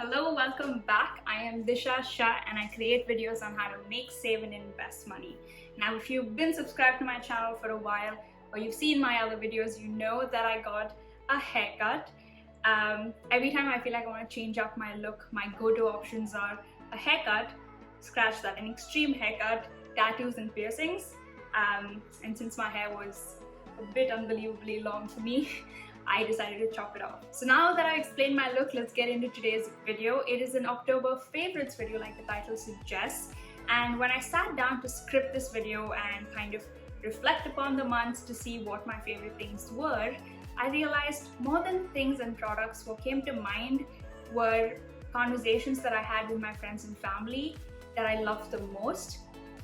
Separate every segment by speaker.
Speaker 1: Hello, welcome back. I am dishfishh and I create videos on how to make, save and invest money. Now, if you've been subscribed to my channel for a while or you've seen my other videos, you know that I got a haircut. Every time I feel like I want to change up my look, my go-to options are a haircut, scratch that, an extreme haircut, tattoos and piercings. And since my hair was a bit unbelievably long for me, I decided to chop it off. So now that I've explained my look, let's get into today's video. It is an October favorites video like the title suggests. And when I sat down to script this video and kind of reflect upon the months to see what my favorite things were, I realized more than things and products, what came to mind were conversations that I had with my friends and family that I loved the most.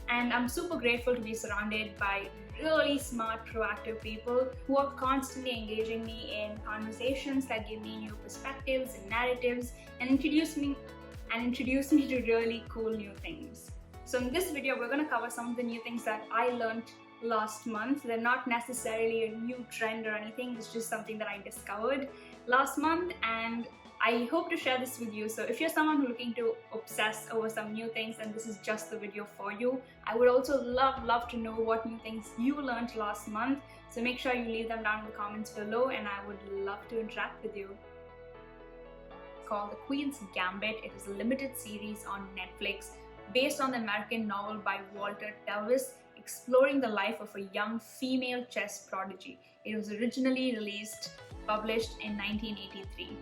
Speaker 1: And I'm super grateful to be surrounded by really smart, proactive people who are constantly engaging me in conversations that give me new perspectives and narratives and introduce me to really cool new things. So in this video, we're going to cover some of the new things that I learned last month. They're not necessarily a new trend or anything, it's just something that I discovered last month, and I hope to share this with you. So if you're someone who's looking to obsess over some new things, then this is just the video for you. I would also love to know what new things you learned last month. So make sure you leave them down in the comments below and I would love to interact with you. It's called The Queen's Gambit. It is a limited series on Netflix based on the American novel by Walter Tevis, exploring the life of a young female chess prodigy. It was originally published in 1983.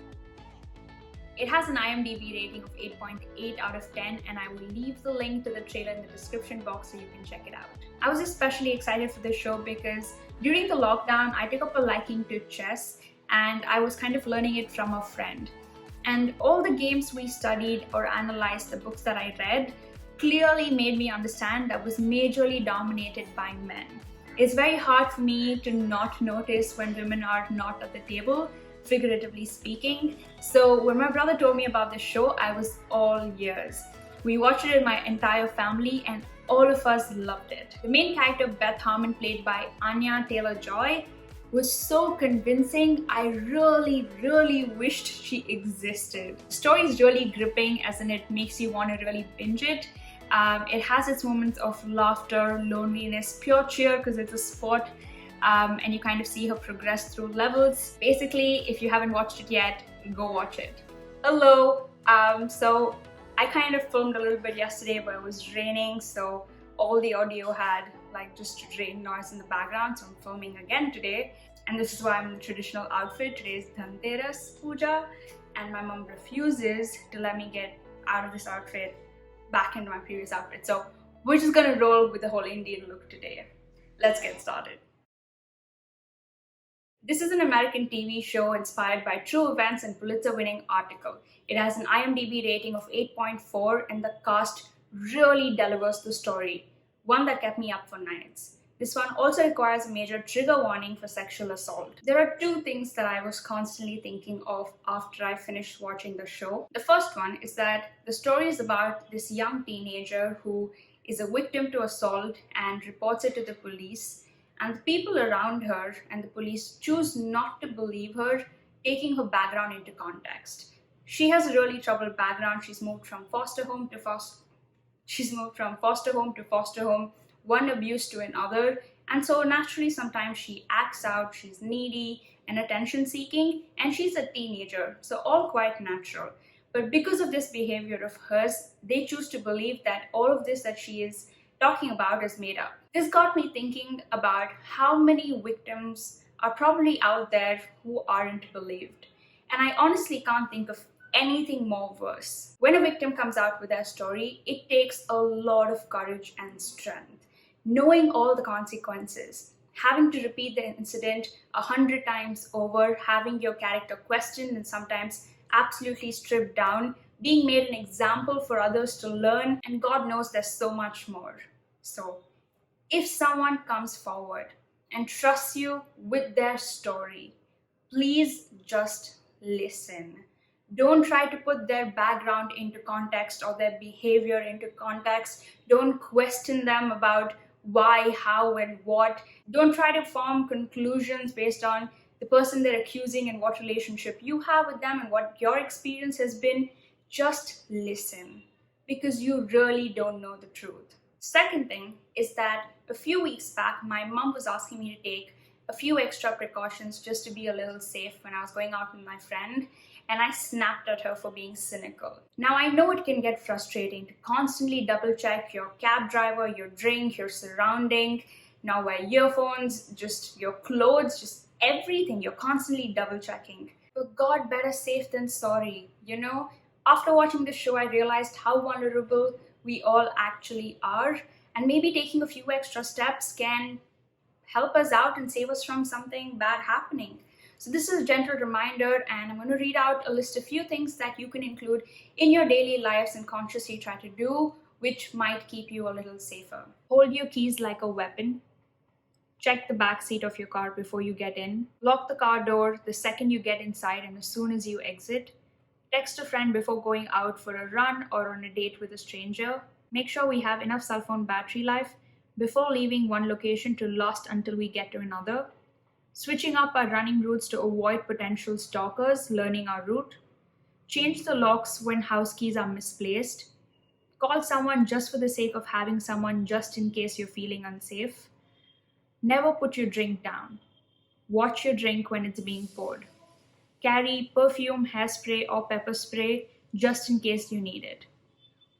Speaker 1: It has an IMDb rating of 8.8 out of 10, and I will leave the link to the trailer in the description box so you can check it out. I was especially excited for this show because during the lockdown, I took up a liking to chess and I was kind of learning it from a friend. And all the games we studied or analyzed, the books that I read, clearly made me understand that was majorly dominated by men. It's very hard for me to not notice when women are not at the table, figuratively speaking. So when my brother told me about this show, I was all ears. We watched it with my entire family and all of us loved it. The main character, Beth Harmon, played by Anya Taylor-Joy, was so convincing. I really wished she existed. The story is really gripping, as in it makes you want to really binge it. It has its moments of laughter, loneliness, pure cheer because it's a sport. And you kind of see her progress through levels. Basically, if you haven't watched it yet, go watch it. Hello! So I kind of filmed a little bit yesterday, but it was raining, so all the audio had like just rain noise in the background, so I'm filming again today. And this is why I'm in the traditional outfit. Today is Dhanteras Puja, and my mom refuses to let me get out of this outfit back into my previous outfit. So we're just gonna roll with the whole Indian look today. Let's get started. This is an American TV show inspired by true events and Pulitzer-winning article. It has an IMDb rating of 8.4 and the cast really delivers the story, one that kept me up for nights. This one also requires a major trigger warning for sexual assault. There are two things that I was constantly thinking of after I finished watching the show. The first one is that the story is about this young teenager who is a victim to assault and reports it to the police. And the people around her and the police choose not to believe her, taking her background into context. She has a really troubled background. She's moved from foster home to foster home, one abuse to another, and so naturally sometimes she acts out. She's needy and attention seeking, and she's a teenager, so all quite natural. But because of this behavior of hers, they choose to believe that all of this that she is talking about is made up. This got me thinking about how many victims are probably out there who aren't believed. And I honestly can't think of anything more worse. When a victim comes out with their story, it takes a lot of courage and strength. Knowing all the consequences, having to repeat the incident 100 times over, having your character questioned and sometimes absolutely stripped down, being made an example for others to learn, and God knows there's so much more. So, if someone comes forward and trusts you with their story, please just listen. Don't try to put their background into context or their behavior into context. Don't question them about why, how, and what. Don't try to form conclusions based on the person they're accusing and what relationship you have with them and what your experience has been. just listen, because you really don't know the truth. Second thing is that a few weeks back, my mom was asking me to take a few extra precautions just to be a little safe when I was going out with my friend, and I snapped at her for being cynical. Now, I know it can get frustrating to constantly double check your cab driver, your drink, your surrounding, now wear earphones, just your clothes, just everything. You're constantly double checking. But God, better safe than sorry. After watching this show, I realized how vulnerable we all actually are, and maybe taking a few extra steps can help us out and save us from something bad happening. So this is a gentle reminder, and I'm going to read out a list of few things that you can include in your daily lives and consciously try to do, which might keep you a little safer. Hold your keys like a weapon. Check the back seat of your car before you get in. Lock the car door the second you get inside and as soon as you exit. Text a friend before going out for a run or on a date with a stranger. Make sure we have enough cell phone battery life before leaving one location to last until we get to another. Switching up our running routes to avoid potential stalkers learning our route. Change the locks when house keys are misplaced. Call someone just for the sake of having someone just in case you're feeling unsafe. Never put your drink down. Watch your drink when it's being poured. Carry perfume, hairspray, or pepper spray just in case you need it.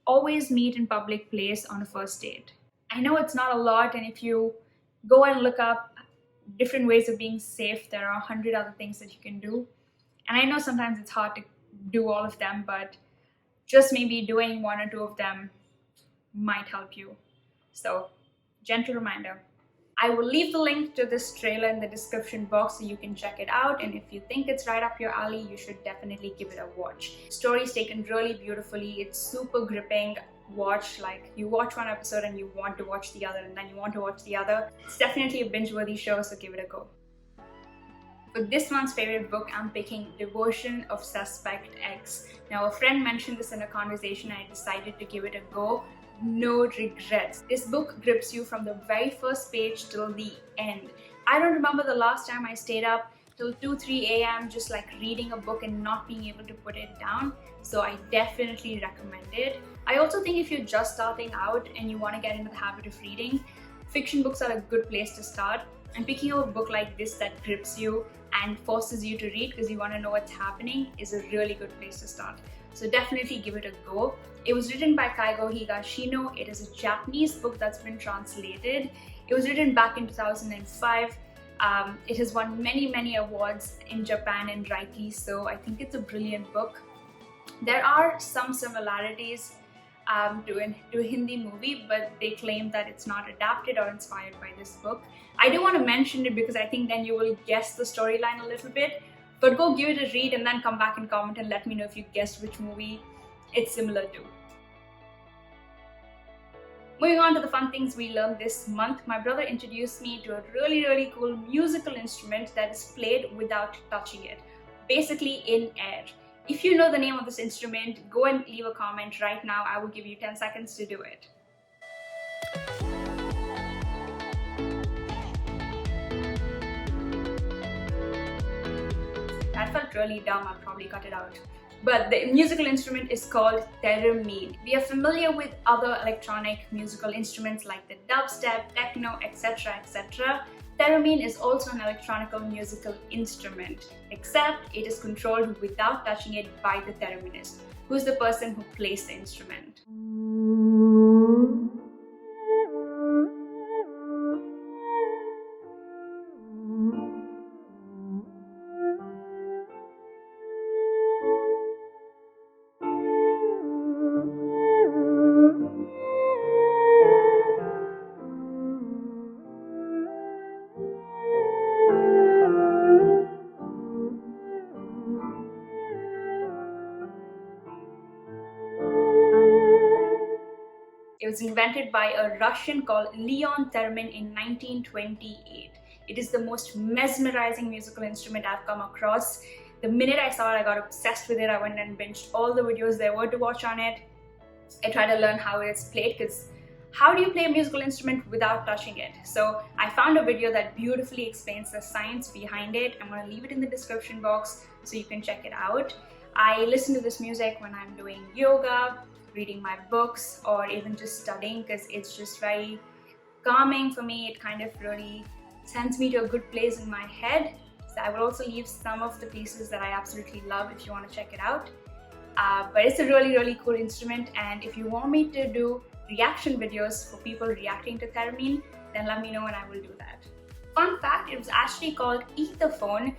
Speaker 1: Always meet in public place on a first date. I know it's not a lot, and if you go and look up different ways of being safe, there are 100 other things that you can do. And I know sometimes it's hard to do all of them, but just maybe doing one or two of them might help you. So, gentle reminder. I will leave the link to this trailer in the description box so you can check it out, and if you think it's right up your alley, you should definitely give it a watch. Story's taken really beautifully. It's super gripping watch. Like, you watch one episode and you want to watch the other, and then you want to watch the other. It's definitely a binge-worthy show, so give it a go. For this month's favorite book, I'm picking Devotion of Suspect X. Now, a friend mentioned this in a conversation and I decided to give it a go. No regrets. This book grips you from the very first page till the end. I don't remember the last time I stayed up till 2-3 a.m. just like reading a book and not being able to put it down. So I definitely recommend it. I also think if you're just starting out and you want to get into the habit of reading, fiction books are a good place to start. And picking up a book like this that grips you and forces you to read because you want to know what's happening is a really good place to start. So definitely give it a go. It was written by Kaigo Higashino. It is a Japanese book that's been translated. It was written back in 2005. It has won many awards in Japan, and rightly so. I think it's a brilliant book. There are some similarities to a Hindi movie, but they claim that it's not adapted or inspired by this book. I do want to mention it because I think then you will guess the storyline a little bit, but go give it a read and then come back and comment and let me know if you guessed which movie it's similar to. Moving on to the fun things we learned this month, my brother introduced me to a really cool musical instrument that is played without touching it, basically in air. If you know the name of this instrument, go and leave a comment right now. I will give you 10 seconds to do it. That felt really dumb, I'll probably cut it out. But the musical instrument is called Theremin. We are familiar with other electronic musical instruments like the dubstep, techno, etc. Theremin is also an electronic musical instrument, except it is controlled without touching it by the thereminist, who is the person who plays the instrument. It was invented by a Russian called Leon Theremin in 1928. It is the most mesmerizing musical instrument I've come across. The minute I saw it, I got obsessed with it. I went and binged all the videos there were to watch on it. I tried to learn how it's played, because how do you play a musical instrument without touching it? So I found a video that beautifully explains the science behind it. I'm going to leave it in the description box so you can check it out. I listen to this music when I'm doing yoga, reading my books, or even just studying, because it's just very calming for me. It kind of really sends me to a good place in my head. So I will also leave some of the pieces that I absolutely love if you want to check it out. But it's a really cool instrument, and if you want me to do reaction videos for people reacting to Theremin, then let me know and I will do that. Fun fact, it was actually called Etherphone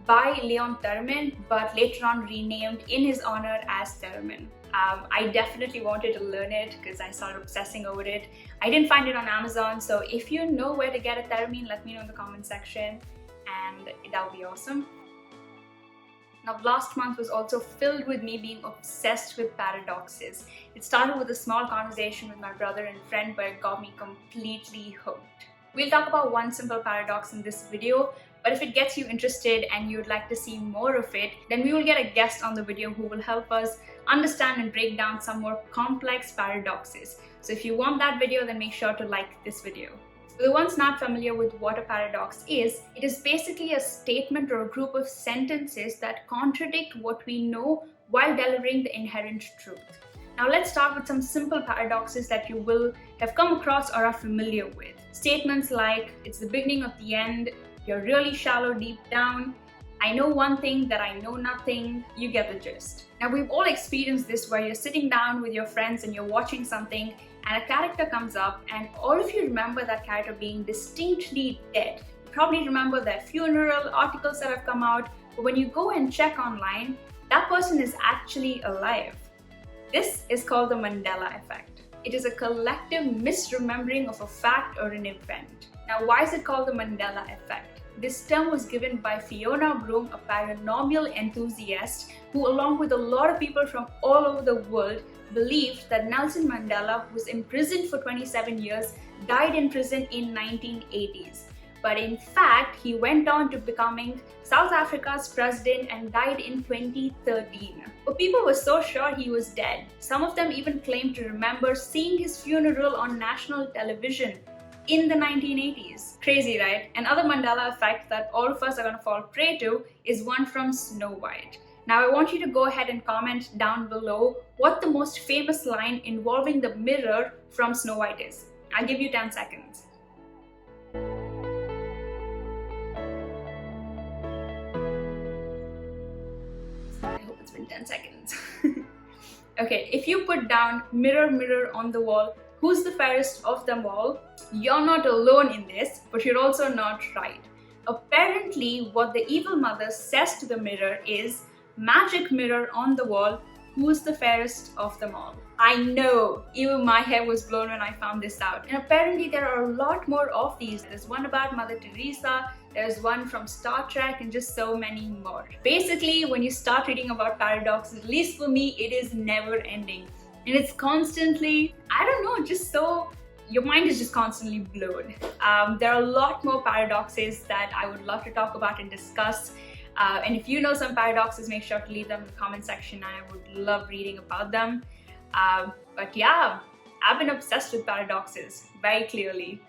Speaker 1: by Leon Theremin, but later on renamed in his honor as Theremin. I definitely wanted to learn it because I started obsessing over it. I didn't find it on Amazon, so if you know where to get a Theremin, let me know in the comment section, and that would be awesome. Now, last month was also filled with me being obsessed with paradoxes. It started with a small conversation with my brother and friend, but it got me completely hooked. We'll talk about one simple paradox in this video, but if it gets you interested and you'd like to see more of it, then we will get a guest on the video who will help us understand and break down some more complex paradoxes. So if you want that video, then make sure to like this video. For the ones not familiar with what a paradox is, it is basically a statement or a group of sentences that contradict what we know while delivering the inherent truth. Now let's start with some simple paradoxes that you will have come across or are familiar with. Statements like, it's the beginning of the end, you're really shallow deep down, I know one thing that I know nothing, you get the gist. Now we've all experienced this where you're sitting down with your friends and you're watching something and a character comes up and all of you remember that character being distinctly dead. You probably remember their funeral, articles that have come out, but when you go and check online, that person is actually alive. This is called the Mandela effect. It is a collective misremembering of a fact or an event. Now, why is it called the Mandela effect? This term was given by Fiona Broome, a paranormal enthusiast who, along with a lot of people from all over the world, believed that Nelson Mandela, who was imprisoned for 27 years, died in prison in 1980s. But in fact, he went on to becoming South Africa's president and died in 2013. But people were so sure he was dead. Some of them even claimed to remember seeing his funeral on national television in the 1980s. Crazy, right? Another Mandela effect that all of us are going to fall prey to is one from Snow White. Now I want you to go ahead and comment down below what the most famous line involving the mirror from Snow White is. I'll give you 10 seconds. I hope it's been 10 seconds. Okay, if you put down mirror, mirror on the wall, who's the fairest of them all? You're not alone in this, but you're also not right. Apparently, what the evil mother says to the mirror is, magic mirror on the wall, who's the fairest of them all? I know, even my hair was blown when I found this out. And apparently there are a lot more of these. There's one about Mother Teresa, there's one from Star Trek, and just so many more. Basically, when you start reading about paradoxes, at least for me, it is never ending. And it's constantly, I don't know, just so, your mind is just constantly blown. There are a lot more paradoxes that I would love to talk about and discuss. And if you know some paradoxes, make sure to leave them in the comment section. I would love reading about them. But yeah, I've been obsessed with paradoxes, very clearly.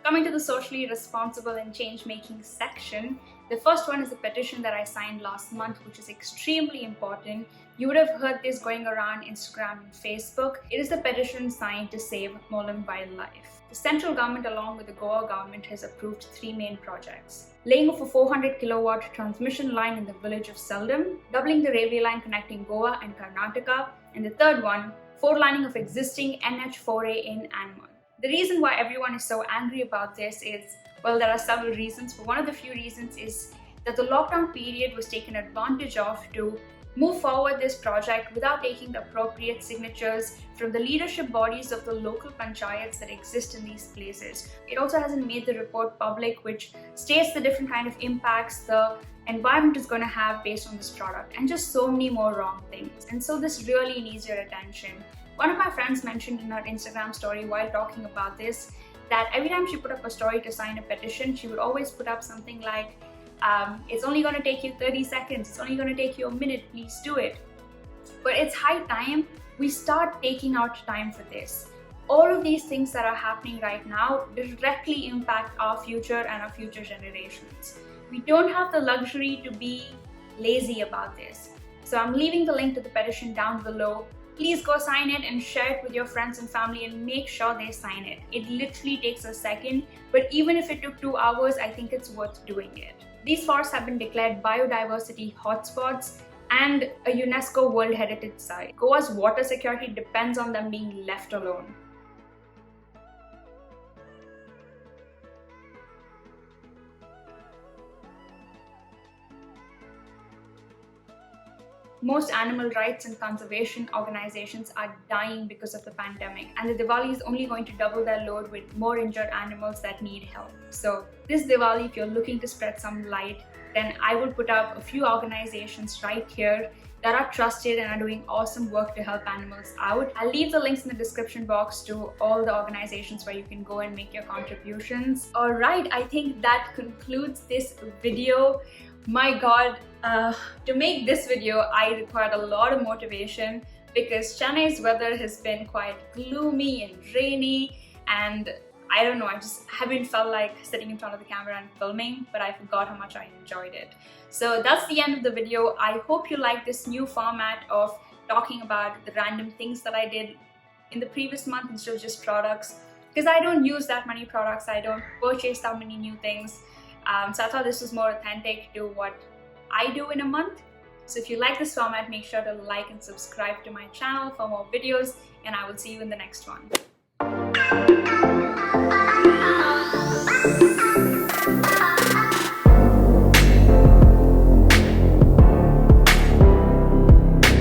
Speaker 1: Coming to the socially responsible and change-making section, the first one is a petition that I signed last month, which is extremely important. You would have heard this going around Instagram and Facebook. It is the petition signed to save Mollem wildlife. The central government, along with the Goa government, has approved 3 main projects. Laying of a 400 kilowatt transmission line in the village of Seldom, doubling the railway line connecting Goa and Karnataka, and the third one, 4-lining of existing NH4A in Anmol. The reason why everyone is so angry about this is, well, there are several reasons, but one of the few reasons is that the lockdown period was taken advantage of to move forward this project without taking the appropriate signatures from the leadership bodies of the local panchayats that exist in these places. It also hasn't made the report public, which states the different kind of impacts the environment is going to have based on this product, and just so many more wrong things. And so this really needs your attention. One of my friends mentioned in her Instagram story while talking about this that every time she put up a story to sign a petition, she would always put up something like, it's only going to take you 30 seconds, it's only going to take you a minute, please do it. But it's high time we start taking out time for this. All of these things that are happening right now directly impact our future and our future generations. We don't have the luxury to be lazy about this. So I'm leaving the link to the petition down below. Please go sign it and share it with your friends and family and make sure they sign it. It literally takes a second, but even if it took 2 hours, I think it's worth doing it. These forests have been declared biodiversity hotspots and a UNESCO World Heritage Site. Goa's water security depends on them being left alone. Most animal rights and conservation organizations are dying because of the pandemic, and the Diwali is only going to double their load with more injured animals that need help. So this Diwali, if you're looking to spread some light, then I will put up a few organizations right here that are trusted and are doing awesome work to help animals out. I'll leave the links in the description box to all the organizations where you can go and make your contributions. Alright, I think that concludes this video. My god, to make this video, I required a lot of motivation because Chennai's weather has been quite gloomy and rainy, and I don't know, I just haven't felt like sitting in front of the camera and filming, but I forgot how much I enjoyed it. So that's the end of the video. I hope you like this new format of talking about the random things that I did in the previous month instead of just products, because I don't use that many products, I don't purchase that many new things. So I thought this was more authentic to what I do in a month. So if you like this format, make sure to like and subscribe to my channel for more videos, and I will see you in the next one.